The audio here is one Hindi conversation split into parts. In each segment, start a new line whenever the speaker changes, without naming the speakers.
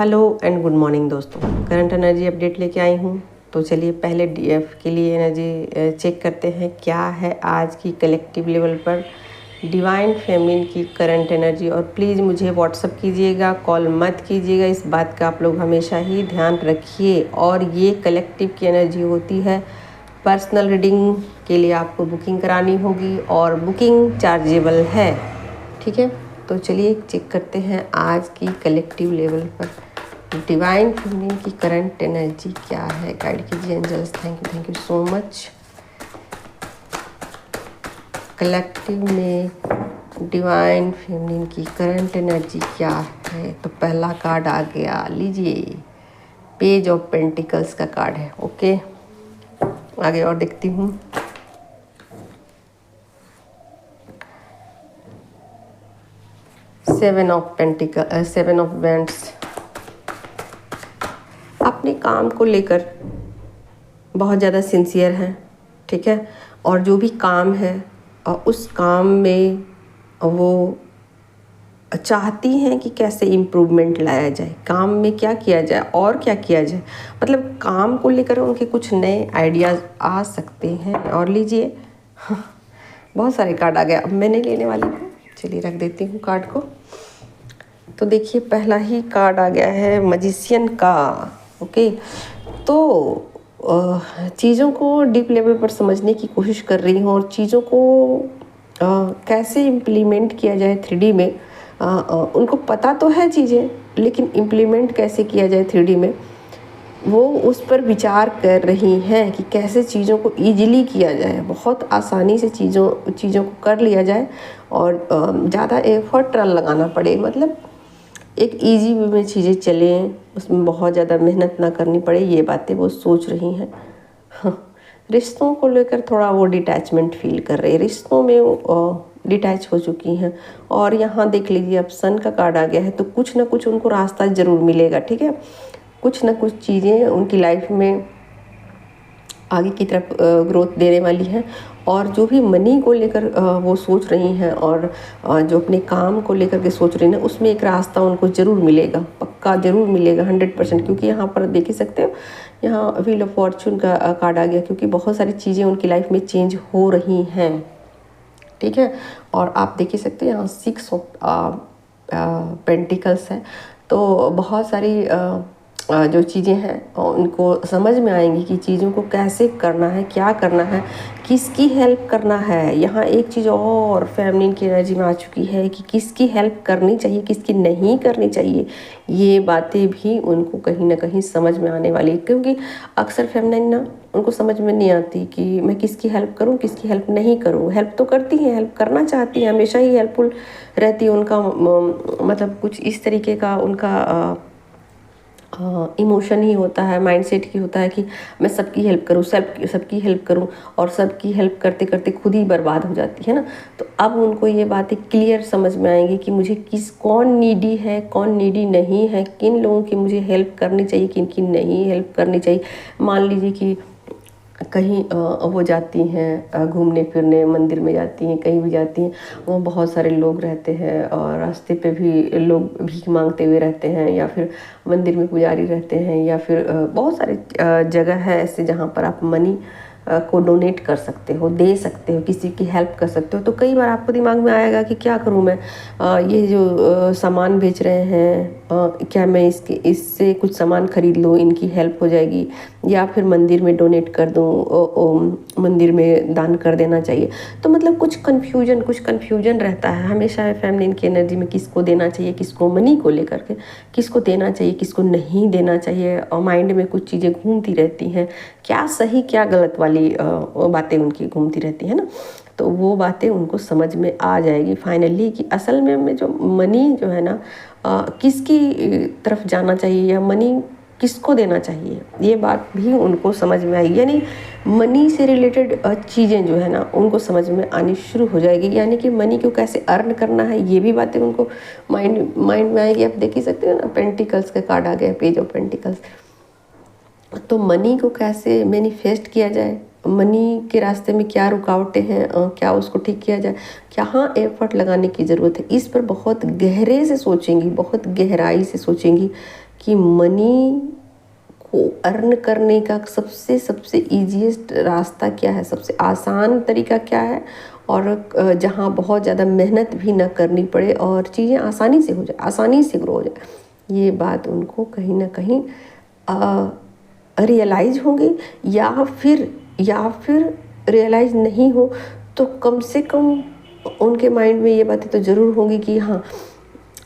हेलो एंड गुड मॉर्निंग दोस्तों, करंट एनर्जी अपडेट लेके आई हूँ। तो चलिए पहले डीएफ के लिए एनर्जी चेक करते हैं क्या है आज की कलेक्टिव लेवल पर डिवाइन फेमिनिन की करंट एनर्जी। और प्लीज़ मुझे व्हाट्सअप कीजिएगा, कॉल मत कीजिएगा, इस बात का आप लोग हमेशा ही ध्यान रखिए। और ये कलेक्टिव की एनर्जी होती है, पर्सनल रीडिंग के लिए आपको बुकिंग करानी होगी और बुकिंग चार्जेबल है, ठीक है। तो चलिए चेक करते हैं आज की कलेक्टिव लेवल पर डिवाइन फेमिनिन की करंट एनर्जी क्या है। गाइड कीजिए angels, thank you so much. Collective में डिवाइन फेमिनिन की करंट एनर्जी क्या है। तो पहला कार्ड आ गया, लीजिए, पेज ऑफ पेंटिकल्स का कार्ड है। ओके, आगे और देखती हूँ। Seven of wands. अपने काम को लेकर बहुत ज़्यादा सिंसियर हैं, ठीक है। और जो भी काम है और उस काम में वो चाहती हैं कि कैसे इम्प्रूवमेंट लाया जाए, काम में क्या किया जाए और क्या किया जाए। मतलब काम को लेकर उनके कुछ नए आइडियाज़ आ सकते हैं। और लीजिए बहुत सारे कार्ड आ गए, अब मैं नहीं लेने वाली हूँ, चलिए रख देती हूँ कार्ड को। तो देखिए पहला ही कार्ड आ गया है मजिशियन का। ओके, तो चीज़ों को डीप लेवल पर समझने की कोशिश कर रही हूँ और चीज़ों को कैसे इम्प्लीमेंट किया जाए 3D में। उनको पता तो है चीज़ें, लेकिन इम्प्लीमेंट कैसे किया जाए 3D में, वो उस पर विचार कर रही हैं कि कैसे चीज़ों को ईजिली किया जाए, बहुत आसानी से चीज़ों को कर लिया जाए और ज़्यादा एफर्ट ना लगाना पड़े। मतलब एक इजी वे में चीज़ें चलें, उसमें बहुत ज़्यादा मेहनत ना करनी पड़े, ये बातें वो सोच रही हैं। रिश्तों को लेकर थोड़ा वो डिटैचमेंट फील कर रही है, रिश्तों में डिटैच हो चुकी हैं। और यहाँ देख लीजिए अब सन का कार्ड आ गया है, तो कुछ ना कुछ उनको रास्ता ज़रूर मिलेगा, ठीक है। कुछ ना कुछ चीज़ें उनकी लाइफ में आगे की तरफ ग्रोथ देने वाली है। और जो भी मनी को लेकर वो सोच रही हैं और जो अपने काम को लेकर के सोच रही हैं, उसमें एक रास्ता उनको ज़रूर मिलेगा, पक्का ज़रूर मिलेगा 100%। क्योंकि यहाँ पर देख ही सकते हो, यहाँ व्हील ऑफ फॉर्चून का कार्ड आ गया, क्योंकि बहुत सारी चीज़ें उनकी लाइफ में चेंज हो रही हैं, ठीक है। और आप देख ही सकते हैं यहाँ 6 ऑफ पेंटिकल्स है। तो बहुत सारी जो चीज़ें हैं उनको समझ में आएंगी कि चीज़ों को कैसे करना है, क्या करना है, किसकी हेल्प करना है। यहाँ एक चीज़ और फेमिनिन की एनर्जी में आ चुकी है कि किसकी हेल्प करनी चाहिए, किसकी नहीं करनी चाहिए। ये बातें भी उनको कहीं ना कहीं समझ में आने वाली है, क्योंकि अक्सर फेमिनिन ना उनको समझ में नहीं आती कि मैं किसकी हेल्प करूँ, किसकी हेल्प नहीं करूँ। हेल्प तो करती हैं, हेल्प करना चाहती हैं, हमेशा ही हेल्पफुल रहती है। उनका मतलब कुछ इस तरीके का उनका इमोशन ही होता है, माइंडसेट ही होता है कि मैं सबकी हेल्प करूँ, सबकी हेल्प करूँ, और सबकी हेल्प करते करते खुद ही बर्बाद हो जाती है ना। तो अब उनको ये बातें क्लियर समझ में आएंगी कि मुझे कौन नीडी है, कौन नीडी नहीं है, किन लोगों की मुझे हेल्प करनी चाहिए, किन की नहीं हेल्प करनी चाहिए। मान लीजिए कि कहीं वो जाती हैं घूमने फिरने, मंदिर में जाती हैं, कहीं भी जाती हैं, वो बहुत सारे लोग रहते हैं और रास्ते पे भी लोग भीख मांगते हुए रहते हैं, या फिर मंदिर में पुजारी रहते हैं, या फिर बहुत सारे जगह है ऐसे जहाँ पर आप मनी को डोनेट कर सकते हो, दे सकते हो, किसी की हेल्प कर सकते हो। तो कई बार आपको दिमाग में आएगा कि क्या करूँ मैं, ये जो सामान बेच रहे हैं, क्या मैं इससे कुछ सामान खरीद लूँ, इनकी हेल्प हो जाएगी, या फिर मंदिर में डोनेट कर दूँ, मंदिर में दान कर देना चाहिए। तो मतलब कुछ कन्फ्यूजन रहता है हमेशा फेमिनिन की एनर्जी में, किसको देना चाहिए, किसको मनी को लेकर के किसको देना चाहिए, किसको नहीं देना चाहिए। और माइंड में कुछ चीज़ें घूमती रहती हैं, क्या सही क्या गलत वाली बातें उनकी घूमती रहती है ना। तो वो बातें उनको समझ में आ जाएगी फाइनली कि असल में जो मनी जो है ना किसकी तरफ जाना चाहिए, या मनी किसको देना चाहिए, ये बात भी उनको समझ में आएगी। यानी मनी से रिलेटेड चीज़ें जो है ना उनको समझ में आनी शुरू हो जाएगी। यानी कि मनी को कैसे अर्न करना है, ये भी बातें उनको माइंड में आएगी। आप देख ही सकते हो ना, पेंटिकल्स का कार्ड आ गया, पेज ऑफ पेंटिकल्स। तो मनी को कैसे मैनिफेस्ट किया जाए, मनी के रास्ते में क्या रुकावटें हैं, क्या उसको ठीक किया जाए, क्या हाँ एफर्ट लगाने की ज़रूरत है। इस पर बहुत गहरे से सोचेंगी, बहुत गहराई से सोचेंगी कि मनी को अर्न करने का सबसे सबसे ईजीएस्ट रास्ता क्या है, सबसे आसान तरीका क्या है, और जहाँ बहुत ज़्यादा मेहनत भी ना करनी पड़े और चीज़ें आसानी से हो जाए, आसानी से ग्रो हो जाए। ये बात उनको कहीं ना कहीं रियलाइज़ होंगी, या फिर रियलाइज़ नहीं हो तो कम से कम उनके माइंड में ये बातें तो ज़रूर होंगी कि हाँ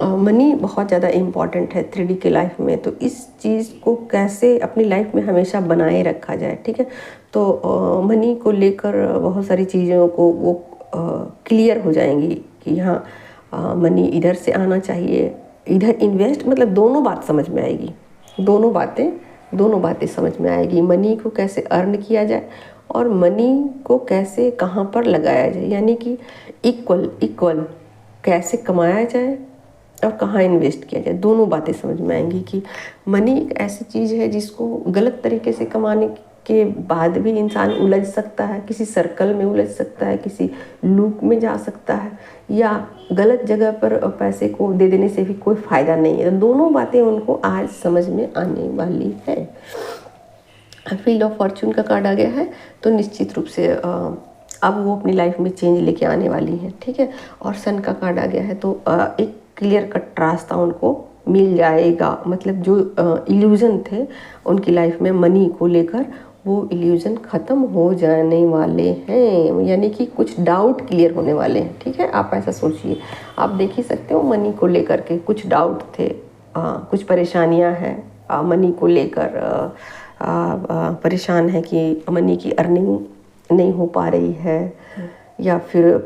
मनी बहुत ज़्यादा इम्पॉर्टेंट है 3D के लाइफ में, तो इस चीज़ को कैसे अपनी लाइफ में हमेशा बनाए रखा जाए। ठीक है, तो मनी को लेकर बहुत सारी चीज़ों को वो क्लियर हो जाएंगी कि हाँ मनी इधर से आना चाहिए, इधर इन्वेस्ट, मतलब दोनों बात समझ में आएगी, दोनों बातें समझ में आएगी। मनी को कैसे अर्न किया जाए और मनी को कैसे कहाँ पर लगाया जाए, यानी कि इक्वल कैसे कमाया जाए और कहाँ इन्वेस्ट किया जाए, दोनों बातें समझ में आएंगी कि मनी एक ऐसी चीज़ है जिसको गलत तरीके से कमाने के बाद भी इंसान उलझ सकता है, किसी सर्कल में उलझ सकता है, किसी लूप में जा सकता है, या गलत जगह पर पैसे को दे देने से भी कोई फ़ायदा नहीं है। तो दोनों बातें उनको आज समझ में आने वाली है। व्हील ऑफ फॉर्चून का कार्ड आ गया है, तो निश्चित रूप से अब वो अपनी लाइफ में चेंज लेके आने वाली हैं। ठीक है, और सन का कार्ड आ गया है, तो एक क्लियर कट रास्ता उनको मिल जाएगा। मतलब जो इल्यूजन थे उनकी लाइफ में मनी को लेकर, वो इल्यूजन ख़त्म हो जाने वाले हैं, यानी कि कुछ डाउट क्लियर होने वाले हैं। ठीक है, आप ऐसा सोचिए, आप देख ही सकते हो मनी को लेकर के कुछ डाउट थे, कुछ परेशानियां हैं मनी को लेकर, परेशान है कि मनी की अर्निंग नहीं हो पा रही है, या फिर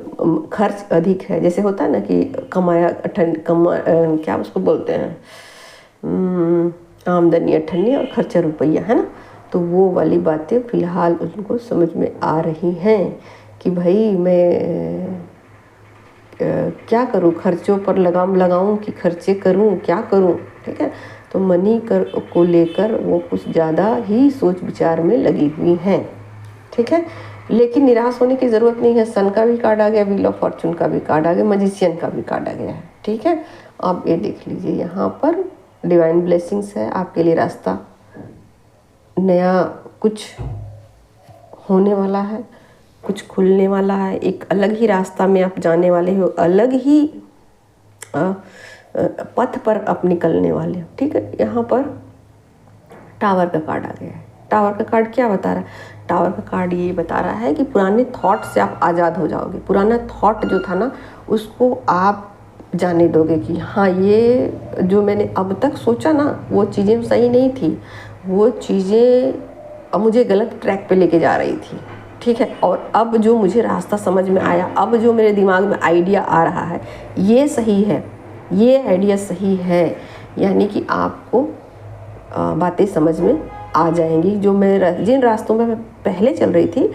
खर्च अधिक है। जैसे होता है ना कि क्या उसको बोलते हैं, आमदनी अठन्नी और खर्चा रुपया, है ना। तो वो वाली बातें फ़िलहाल उनको समझ में आ रही हैं कि भाई मैं क्या करूं, खर्चों पर लगाम लगाऊं कि खर्चे करूं, क्या करूं। ठीक है, तो मनी को लेकर वो कुछ ज़्यादा ही सोच विचार में लगी हुई हैं। ठीक है, लेकिन निराश होने की ज़रूरत नहीं है। सन का भी कार्ड आ गया, व्हील ऑफ फॉर्चून का भी कार्ड आ गया, मैजिशियन का भी कार्ड आ गया है। ठीक है, आप ये देख लीजिए, यहाँ पर डिवाइन ब्लेसिंग्स है आपके लिए, रास्ता नया कुछ होने वाला है, कुछ खुलने वाला है, एक अलग ही रास्ता में आप जाने वाले हो, अलग ही पथ पर आप निकलने वाले हो। ठीक है, यहाँ पर टावर का कार्ड आ गया है। टावर का कार्ड क्या बता रहा है? टावर का कार्ड ये बता रहा है कि पुराने थॉट से आप आज़ाद हो जाओगे। पुराना थॉट जो था ना, उसको आप जाने दोगे कि हाँ ये जो मैंने अब तक सोचा ना, वो चीज़ें सही नहीं थी, वो चीज़ें अब मुझे गलत ट्रैक पे लेके जा रही थी। ठीक है, और अब जो मुझे रास्ता समझ में आया, अब जो मेरे दिमाग में आइडिया आ रहा है, ये सही है, ये आइडिया सही है। यानी कि आपको बातें समझ में आ जाएंगी। जो मैं जिन रास्तों में मैं पहले चल रही थी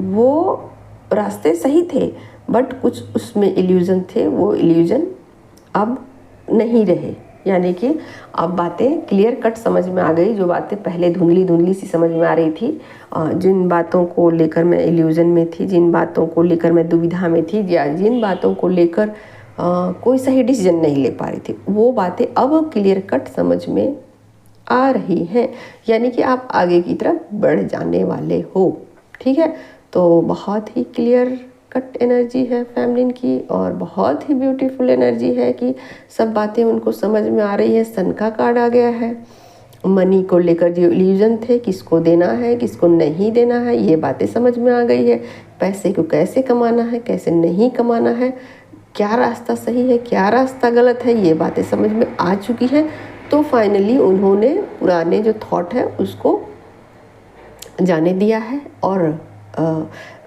वो रास्ते सही थे, बट कुछ उसमें इल्यूज़न थे, वो इल्यूज़न अब नहीं रहे। यानी कि अब बातें क्लियर कट समझ में आ गई। जो बातें पहले धुंधली धुंधली सी समझ में आ रही थी, जिन बातों को लेकर मैं इल्यूज़न में थी, जिन बातों को लेकर मैं दुविधा में थी, या जिन बातों को लेकर कोई सही डिसीजन नहीं ले पा रही थी, वो बातें अब क्लियर कट समझ में आ रही हैं। यानी कि आप आगे की तरफ बढ़ जाने वाले हो। ठीक है, तो बहुत ही क्लियर कट एनर्जी है फैमिलीन की, और बहुत ही ब्यूटीफुल एनर्जी है कि सब बातें उनको समझ में आ रही है। सन का कार्ड आ गया है, मनी को लेकर जो इल्यूजन थे, किसको देना है किसको नहीं देना है, ये बातें समझ में आ गई है। पैसे को कैसे कमाना है, कैसे नहीं कमाना है, क्या रास्ता सही है, क्या रास्ता गलत है, ये बातें समझ में आ चुकी हैं। तो फाइनली उन्होंने पुराने जो थॉट है उसको जाने दिया है, और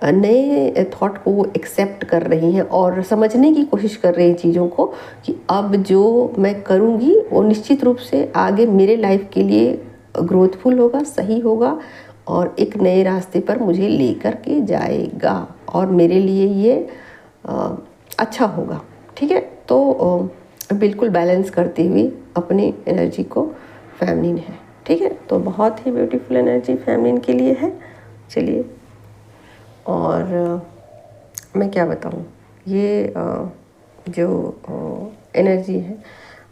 नए थॉट को वो एक्सेप्ट कर रही हैं और समझने की कोशिश कर रही हैं चीज़ों को, कि अब जो मैं करूँगी वो निश्चित रूप से आगे मेरे लाइफ के लिए ग्रोथफुल होगा, सही होगा, और एक नए रास्ते पर मुझे लेकर के जाएगा, और मेरे लिए ये अच्छा होगा। ठीक है, तो बिल्कुल बैलेंस करती हुई अपनी एनर्जी को फैमिलीन है। ठीक है, तो बहुत ही ब्यूटीफुल एनर्जी फैमिलीन के लिए है। चलिए और मैं क्या बताऊँ, ये जो एनर्जी है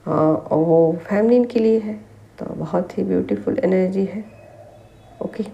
वो फेमिनिन के लिए है, तो बहुत ही ब्यूटीफुल एनर्जी है। ओके।